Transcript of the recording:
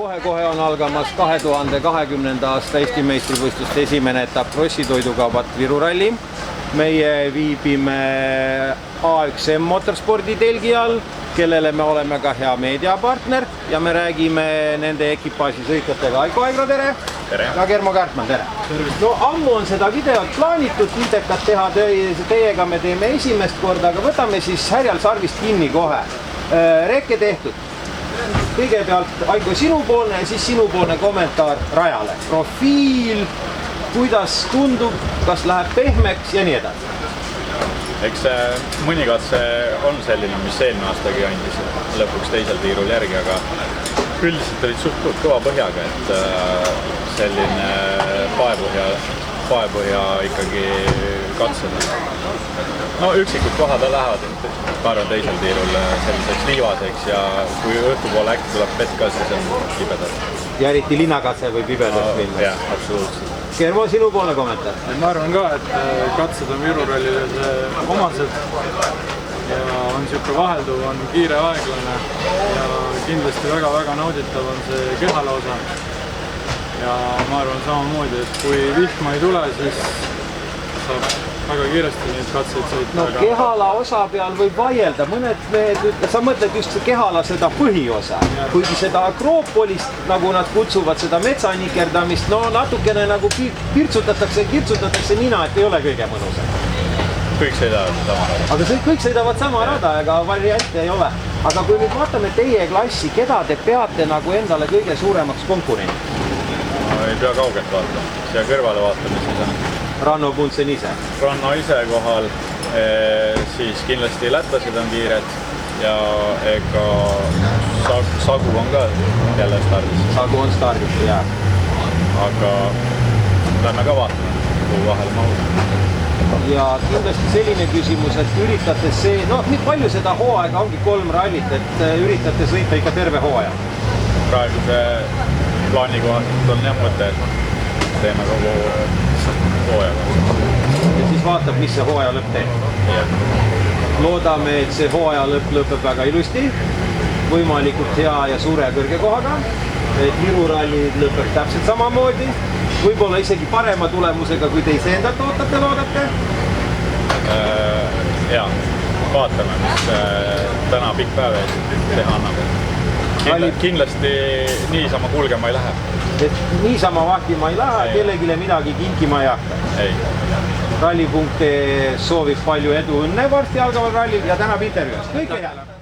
Kohe-kohe on algamas 2020. aasta Eesti meistrivõistluste esimene etapp Rossi toidukaubat Viru ralli. Meie viibime A1M Motorspordi telgi all, kellele me oleme ka hea meediapartner ja me räägime nende ekipaaži sõitjatega. Aiko Aigro, tere! Tere! Ja Germo Kärtman, tere! No ammu on seda videot plaanitud, Intekat teha teiega me teeme esimest korda, aga võtame siis härjal sarvist kinni kohe. Reke tehtud. Kõigepealt Aiko sinupoolne ja siis sinupoolne kommentaar rajale. Profiil, kuidas tundub, kas läheb pehmeks ja nii edasi. Eks mõni katse on selline, mis eelmine aastagi andis lõpuks teisel tiirul järgi, aga üldiselt olid suht kõva põhjaga, et selline paepõhja ikkagi katsed. No üksikud kohad lähevad, ma arvan, teisel tiirul selliseks liivaseks ja kui õhtupoole äkki tuleb pett ka, siis on pibedad. Ja eriti linnakatse või pibedaks minna. Jah, absoluutselt. Germo, sinupoolne kommentaar? Ma arvan ka, et katsed on Viru rallile omased ja on niisugune vahelduv, on kiire aeglane ja kindlasti väga-väga nauditav on see kehala osa. Ja ma arvan samamoodi, et kui vihma ei tule, siis saab väga kiiresti neid katseid sõita. No kehala osa peal võib vaielda, mõned mehed ütle, sa mõtled just kehala seda põhiosa, kuigi seda Akropolist, nagu nad kutsuvad, seda metsanikerdamist, no natukene nagu kirtsutatakse nina, et ei ole kõige mõnusam. Kõik sõidavad sama rada. Aga kõik sõidavad sama rada, ega variante ei ole. Aga kui nüüd vaatame teie klassi, keda te peate nagu endale kõige suuremaks konkurent? No, ei pea kaugelt vaatama, siia kõrvale vaatame, siis on Ranno Puntsen ise. Ranno ise kohal, siis kindlasti lätlased on kiired ja ega Sagu on ka jälle stardis. Sagu on stardis, jah. Aga lähme ka vaatame, kuhu vahel mahub. Ja kindlasti selline küsimus, et üritate nii palju seda hooaega ongi 3 rallit, et üritate sõita ikka terve hooaja? Praeguse plaani kohast on jah mõte, et teeme kogu hooajaga. Ja siis vaatab, mis see hooaja lõpp teeb. Loodame, et see hooaja lõpp lõpeb väga ilusti, võimalikult hea ja suure ja kõrge kohaga, et Viru ralli lõpeb täpselt samamoodi, võib-olla isegi parema tulemusega, kui te iseendalt loodate. Ja, vaatame, mis täna pikk päev teha annab. Kindlasti niisama kulgema ei lähe. Et niisama vahtima ei lähe, kellegile midagi kinkima ei hakka. Ei. Ralli.ee soovib palju edu õnne varsti algaval rallil ja tänab intervjuust. Kõike head!